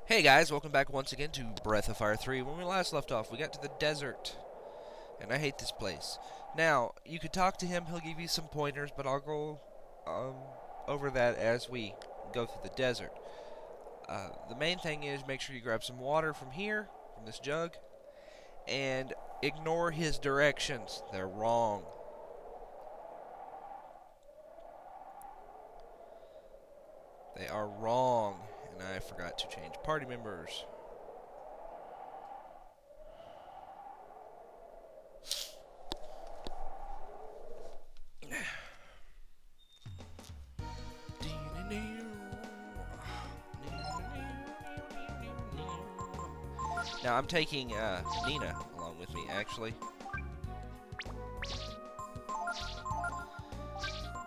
Hey guys, welcome back once again to Breath of Fire 3. When we last left off, we got to the desert. And I hate this place. Now, you could talk to him, he'll give you some pointers, but I'll go over that as we go through the desert. The main thing is make sure you grab some water from here, from this jug, and ignore his directions. They're wrong. They are wrong. And I forgot to change party members. Now I'm taking Nina along with me, actually.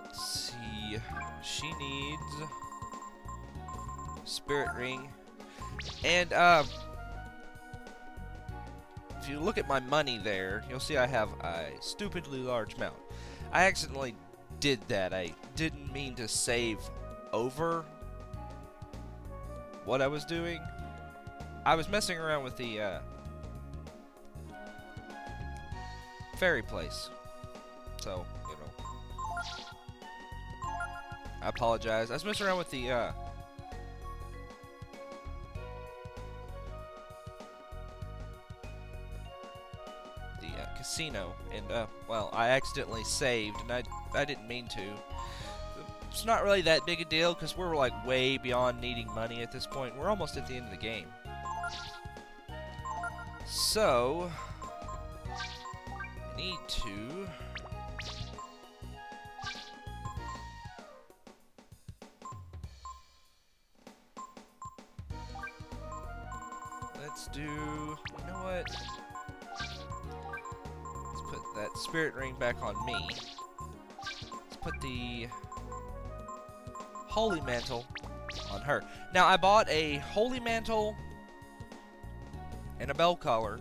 Let's see. She needs Spirit Ring. And if you look at my money there, you'll see I have a stupidly large amount. I accidentally did that. I didn't mean to save over what I was doing. I was messing around with the fairy place. So, you know. I apologize. I was messing around with the casino, and well, I accidentally saved, and I didn't mean to. It's not really that big a deal because we're like way beyond needing money at this point. We're almost at the end of the game. So I need to let's do, you know what? That spirit ring back on me. Let's put the holy mantle on her. Now I bought a holy mantle and a bell collar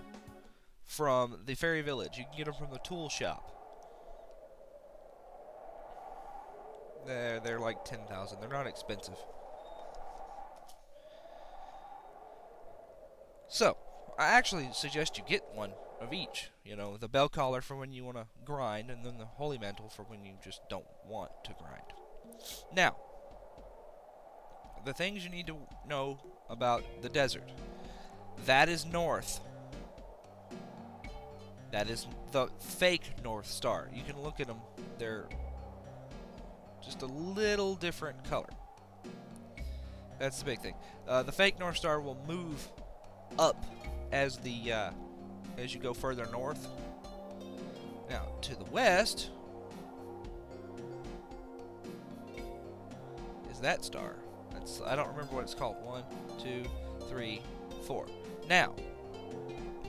from the fairy village. You can get them from the tool shop. They're like 10,000. They're not expensive. So I actually suggest you get one of each. You know, the bell collar for when you want to grind, and then the holy mantle for when you just don't want to grind. Now, the things you need to know about the desert. That is north. That is the fake North Star. You can look at them. They're just a little different color. That's the big thing. The fake North Star will move up as you go further north. Now, to the west is that star. I don't remember what it's called. 1, 2, 3, 4. Now,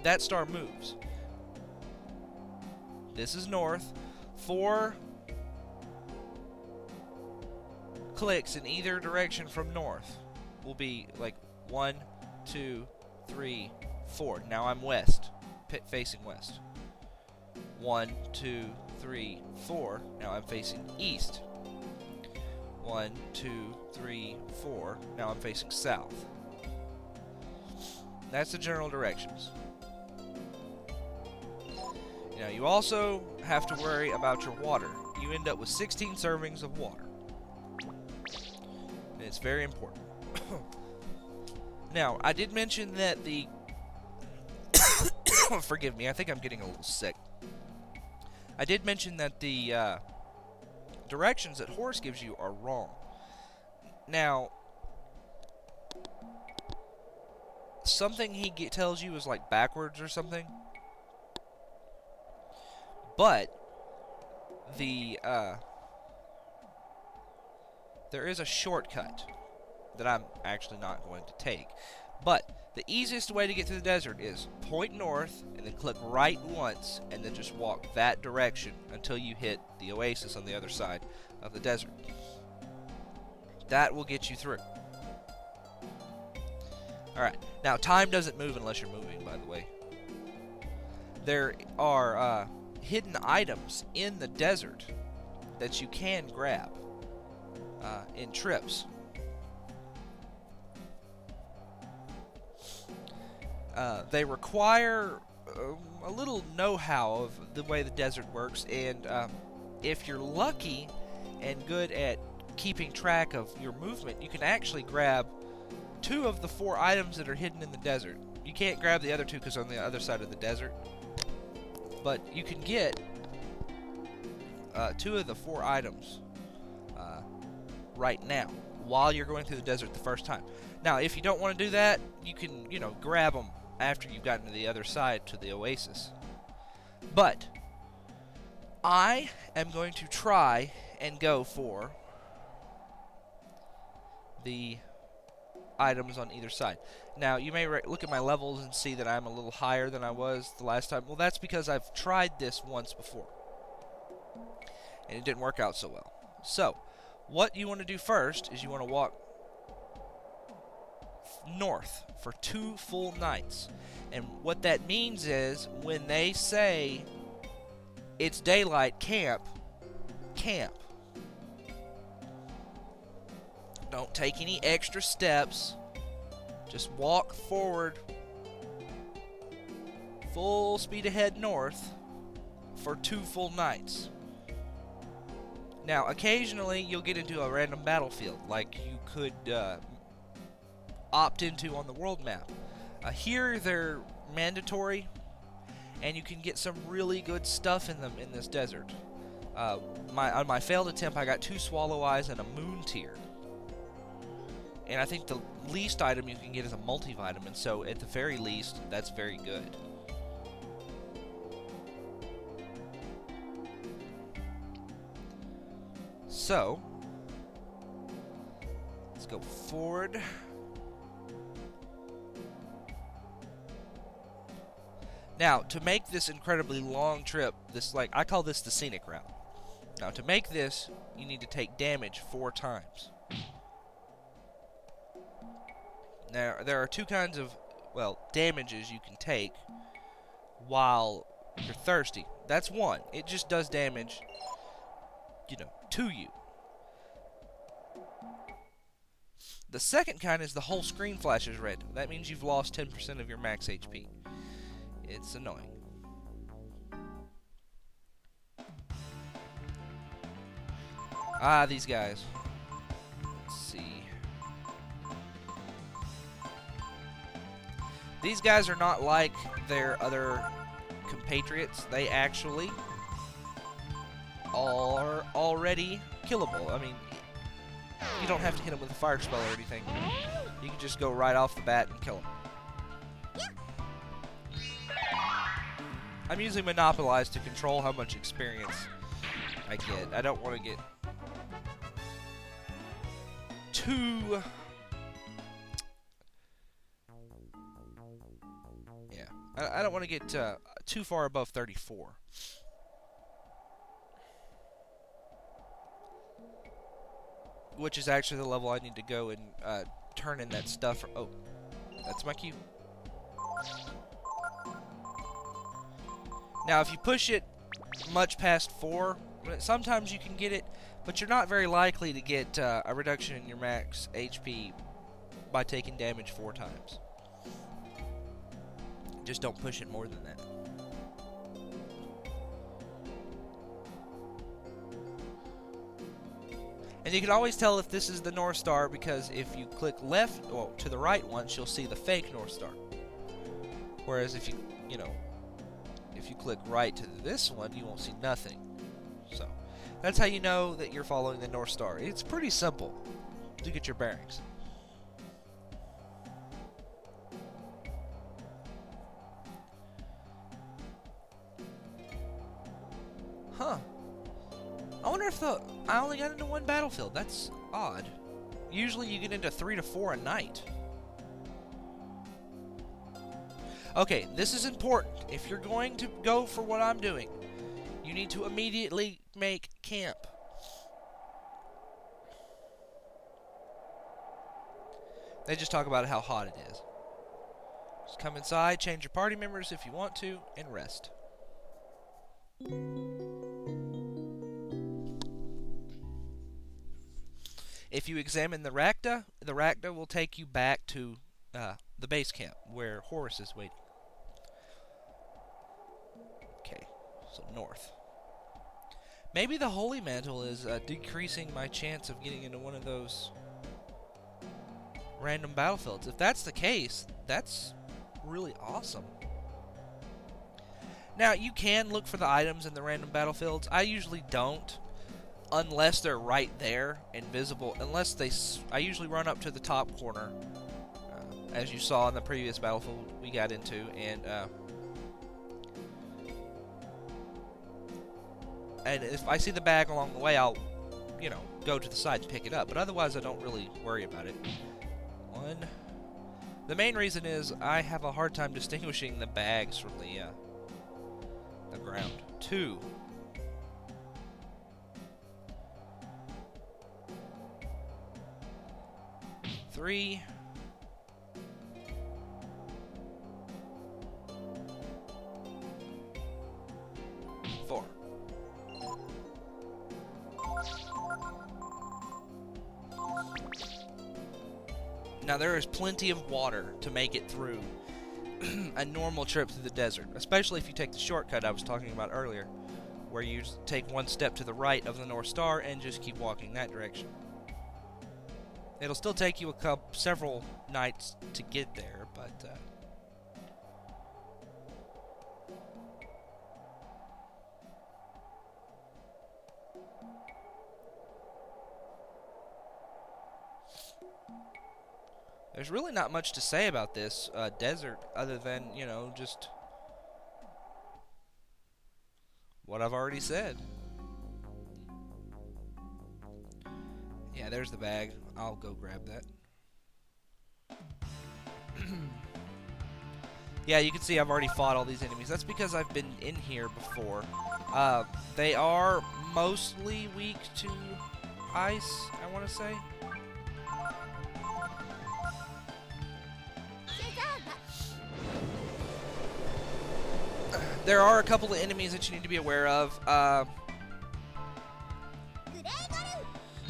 that star moves. This is north. 4 clicks in either direction from north will be like 1, 2, 3, 4. Now I'm west. Facing west. 1, 2, 3, 4. Now I'm facing east. 1, 2, 3, 4. Now I'm facing south. That's the general directions. Now you also have to worry about your water. You end up with 16 servings of water. And it's very important. Now, I did mention that the forgive me, I think I'm getting a little sick. I did mention that the directions that Horse gives you are wrong. Now, something he tells you is like backwards or something. But there is a shortcut that I'm actually not going to take. But the easiest way to get to the desert is point north and then click right once and then just walk that direction until you hit the oasis on the other side of the desert. That will get you through. Alright, now time doesn't move unless you're moving, by the way. There are hidden items in the desert that you can grab in trips. They require a little know-how of the way the desert works, and if you're lucky and good at keeping track of your movement, you can actually grab 2 of the 4 items that are hidden in the desert. You can't grab the other 2 because they're on the other side of the desert, but you can get 2 of the 4 items right now while you're going through the desert the first time. Now, if you don't want to do that, you can, grab them after you've gotten to the other side to the oasis. But I am going to try and go for the items on either side. Now, you may look at my levels and see that I'm a little higher than I was the last time. Well, that's because I've tried this once before, and it didn't work out so well. So, what you want to do first is you want to walk north for 2 full nights. And what that means is, when they say it's daylight, camp. Don't take any extra steps. Just walk forward, full speed ahead north for 2 full nights. Now, occasionally you'll get into a random battlefield, like you could opt into on the world map. Here they're mandatory, and you can get some really good stuff in them in this desert. On my failed attempt, I got 2 swallow eyes and a moon tear. And I think the least item you can get is a multivitamin, so at the very least, that's very good. So, let's go forward. Now, to make this incredibly long trip, I call this the Scenic Route. Now, to make this, you need to take damage 4 times. Now, there are 2 kinds of, damages you can take while you're thirsty. That's one. It just does damage, to you. The second kind is the whole screen flashes red. That means you've lost 10% of your max HP. It's annoying. These guys. Let's see. These guys are not like their other compatriots. They actually are already killable. I mean, you don't have to hit them with a fire spell or anything. You can just go right off the bat and kill them. I'm using Monopolize to control how much experience I get. I don't want to get too... Yeah. I don't want to get too far above 34. Which is actually the level I need to go and turn in that stuff. Oh, that's my cue. Now, if you push it much past 4, sometimes you can get it, but you're not very likely to get a reduction in your max HP by taking damage 4 times. Just don't push it more than that. And you can always tell if this is the North Star, because if you click left, to the right once, you'll see the fake North Star. Whereas if you click right to this one, you won't see nothing. So, that's how you know that you're following the North Star. It's pretty simple to get your bearings. Huh. I wonder if I only got into 1 battlefield. That's odd. Usually you get into 3 to 4 a night. Okay, this is important. If you're going to go for what I'm doing, you need to immediately make camp. They just talk about how hot it is. Just come inside, change your party members if you want to, and rest. If you examine the Racta will take you back to the base camp where Horus is waiting. Okay, so north. Maybe the Holy Mantle is decreasing my chance of getting into one of those random battlefields. If that's the case, that's really awesome. Now, you can look for the items in the random battlefields. I usually don't, unless they're right there, invisible. I usually run up to the top corner, as you saw in the previous battlefield we got into, and if I see the bag along the way, I'll, go to the side and pick it up. But otherwise, I don't really worry about it. One. The main reason is I have a hard time distinguishing the bags from the ground. 2. 3. 4. Now there is plenty of water to make it through a normal trip through the desert, especially if you take the shortcut I was talking about earlier, where you take one step to the right of the North Star and just keep walking that direction. It'll still take you several nights to get there, but there's really not much to say about this desert other than, just what I've already said. Yeah, there's the bag. I'll go grab that. Yeah, you can see I've already fought all these enemies. That's because I've been in here before. They are mostly weak to ice, I want to say. There are a couple of enemies that you need to be aware of.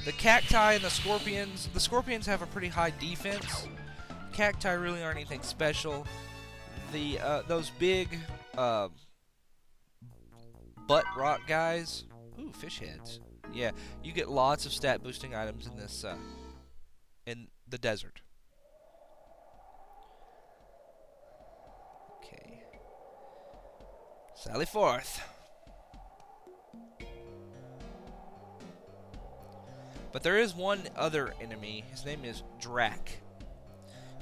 The cacti and the scorpions. The scorpions have a pretty high defense. Cacti really aren't anything special. Those big butt rock guys. Ooh, fish heads. Yeah, you get lots of stat boosting items in this in the desert. Okay. Sally forth. But there is one other enemy. His name is Drac.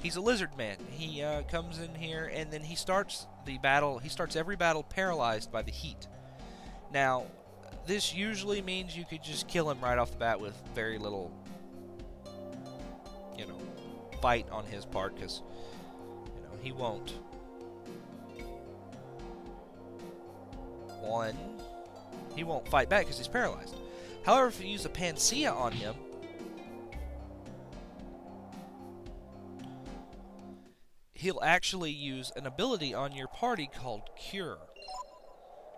He's a lizard man. He comes in here and then he starts the battle. He starts every battle paralyzed by the heat. Now, this usually means you could just kill him right off the bat with very little, fight on his part, because, he won't. 1. He won't fight back because he's paralyzed. However, if you use a Panacea on him, he'll actually use an ability on your party called Cure.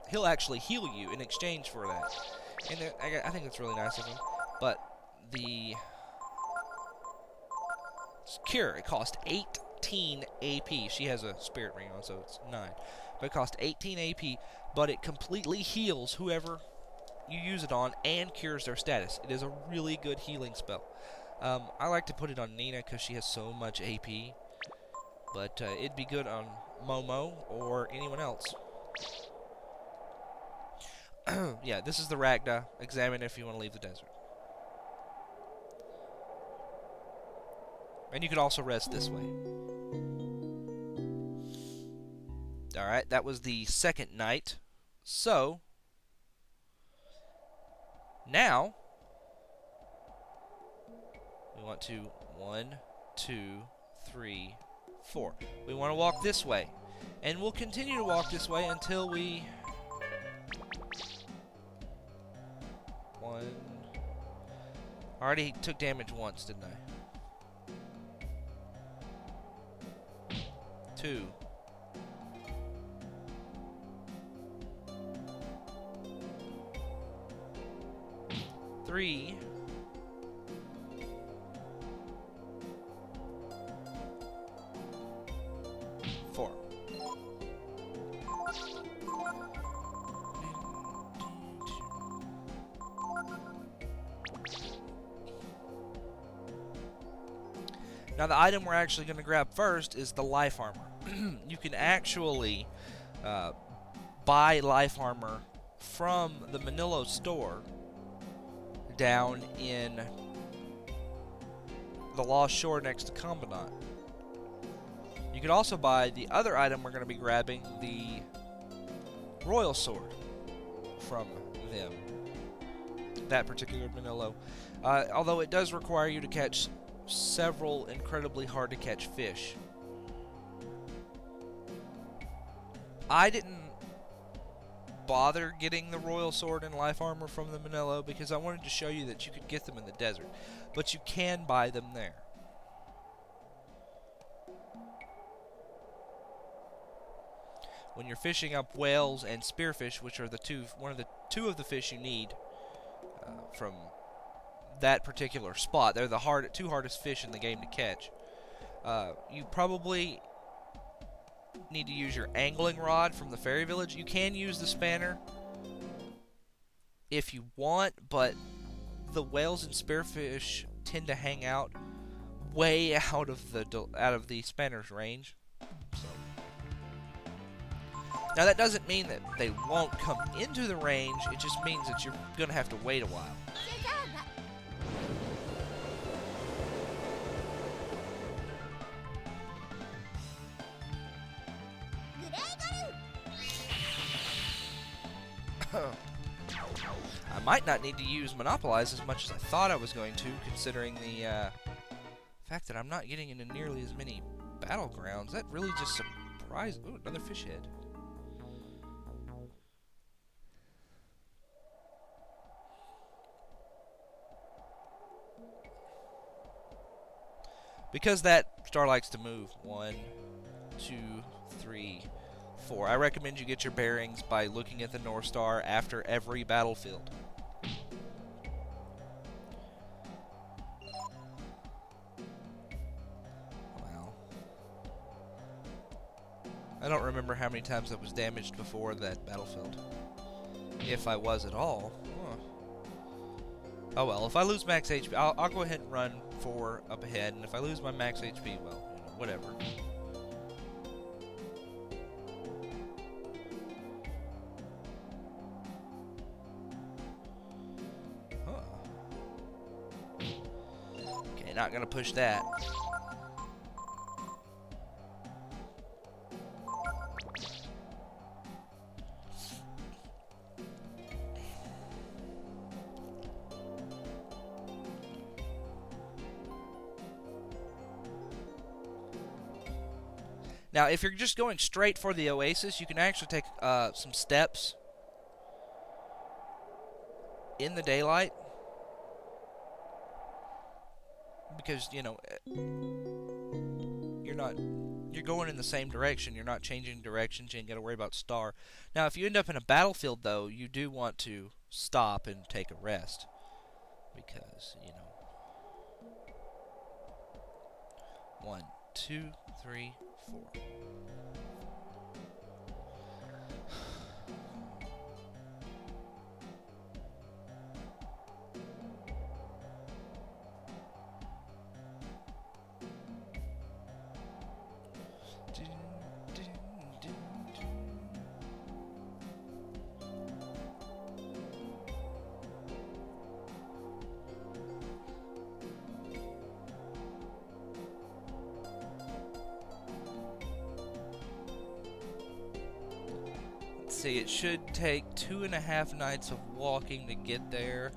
He'll actually heal you in exchange for that. And I think that's really nice of him. But the Cure, it costs 18 AP. She has a spirit ring on, so it's 9. But it costs 18 AP, but it completely heals whoever you use it on and cures their status. It is a really good healing spell. I like to put it on Nina because she has so much AP, but it'd be good on Momo or anyone else. Yeah, this is the Ragda. Examine if you want to leave the desert. And you can also rest this way. Alright, that was the second night. So, now, we want to 1, 2, 3, 4. We want to walk this way. And we'll continue to walk this way until we... 1... I already took damage once, didn't I? 2. 3. 4. 4. Now the item we're actually going to grab first is the life armor. You can actually buy life armor from the Manilo store down in the Lost Shore next to Combinat. You could also buy the other item we're going to be grabbing, the Royal Sword, from them. That particular Manilo. Although it does require you to catch several incredibly hard to catch fish. I didn't bother getting the Royal Sword and life armor from the Manilo because I wanted to show you that you could get them in the desert, but you can buy them there. When you're fishing up whales and spearfish, which are two of the fish you need from that particular spot, they're the two hardest fish in the game to catch. You probably need to use your angling rod from the fairy village. You can use the spanner if you want, but the whales and spearfish tend to hang out way out of the spanner's range. So now that doesn't mean that they won't come into the range. It just means that you're going to have to wait a while. I might not need to use Monopolize as much as I thought I was going to, considering the fact that I'm not getting into nearly as many battlegrounds. That really just surprised... Ooh, another fish head. Because that star likes to move. 1, 2, 3, 4. I recommend you get your bearings by looking at the North Star after every battlefield. Wow. I don't remember how many times I was damaged before that battlefield. If I was at all. Huh. Oh well, if I lose max HP, I'll go ahead and run 4 up ahead, and if I lose my max HP, well, whatever. Okay, not gonna push that. Now, if you're just going straight for the oasis, you can actually take some steps in the daylight. Because, you know, you're going in the same direction. You're not changing directions. You ain't got to worry about star. Now, if you end up in a battlefield, though, you do want to stop and take a rest. Because, you know. 1, 2, 3, 4. See, it should take 2.5 nights of walking to get there.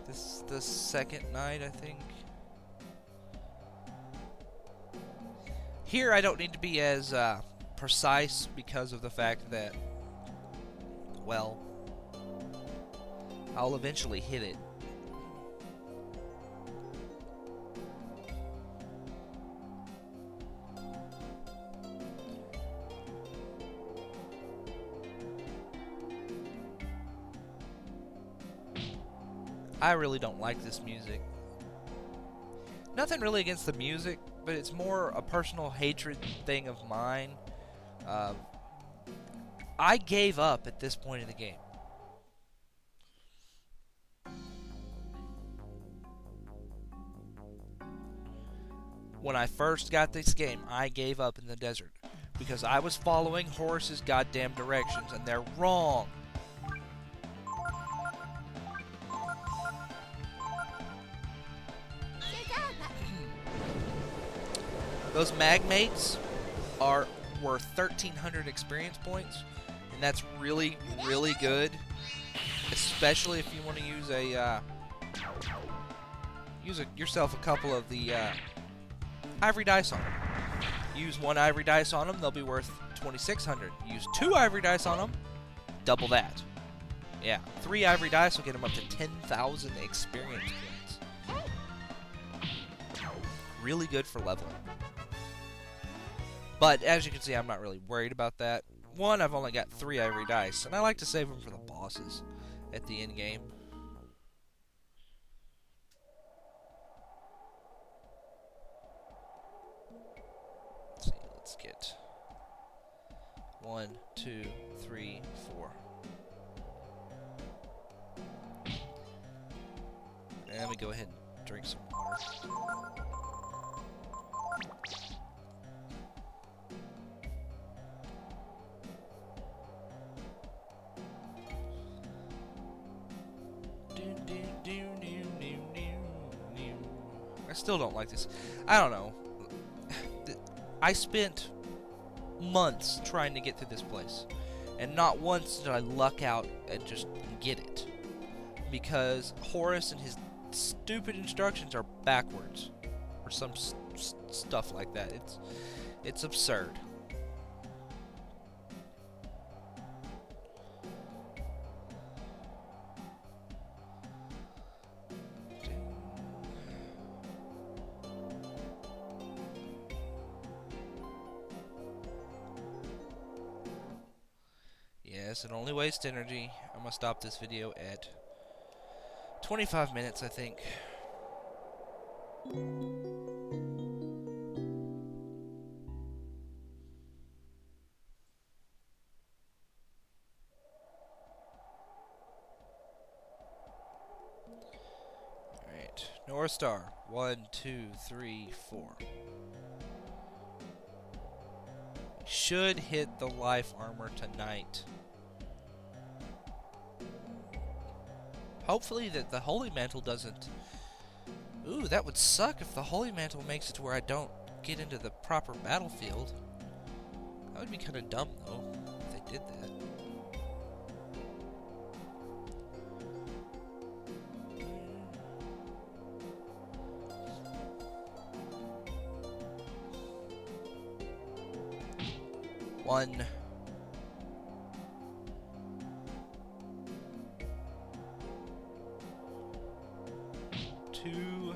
This is the second night, I think. Here, I don't need to be as precise because of the fact that, well, I'll eventually hit it. I really don't like this music. Nothing really against the music, but it's more a personal hatred thing of mine. I gave up at this point in the game. When I first got this game, I gave up in the desert because I was following Horace's goddamn directions, and they're wrong. Those magmates are worth 1,300 experience points, and that's really, really good, especially if you want to use yourself a couple of the ivory dice on them. Use one ivory dice on them, they'll be worth 2,600. Use 2 ivory dice on them, double that. Yeah, 3 ivory dice will get them up to 10,000 experience points. Really good for leveling. But as you can see, I'm not really worried about that. One, I've only got 3 ivory dice, and I like to save them for the bosses at the end game. Let's see, let's get 1, 2, 3, 4. And let me go ahead and drink some water. I still don't like this. I don't know. I spent months trying to get through this place, and not once did I luck out and just get it. Because Horace and his stupid instructions are backwards, or some stuff like that. It's absurd. Yes, and only waste energy. I'm gonna stop this video at 25 minutes, I think. Alright, North Star. 1, 2, 3, 4. Should hit the life armor tonight. Hopefully that the Holy Mantle doesn't... Ooh, that would suck if the Holy Mantle makes it to where I don't get into the proper battlefield. That would be kind of dumb, though, if they did that. One... 2,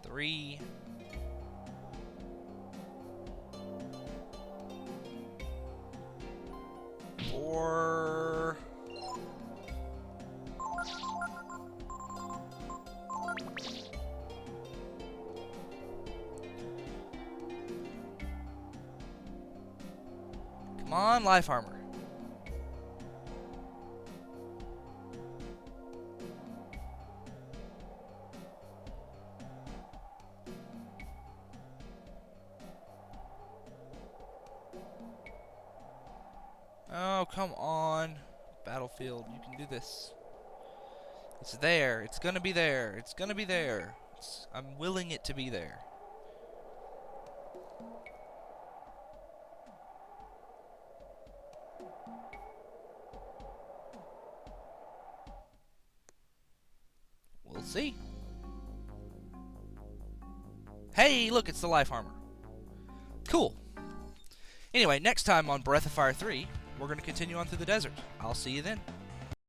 3, 4, 'Come on, life armor. Oh, come on. Battlefield, you can do this. It's there. It's gonna be there. It's gonna be there. I'm willing it to be there. We'll see. Hey, look, it's the life armor. Cool. Anyway, next time on Breath of Fire 3, we're going to continue on through the desert. I'll see you then.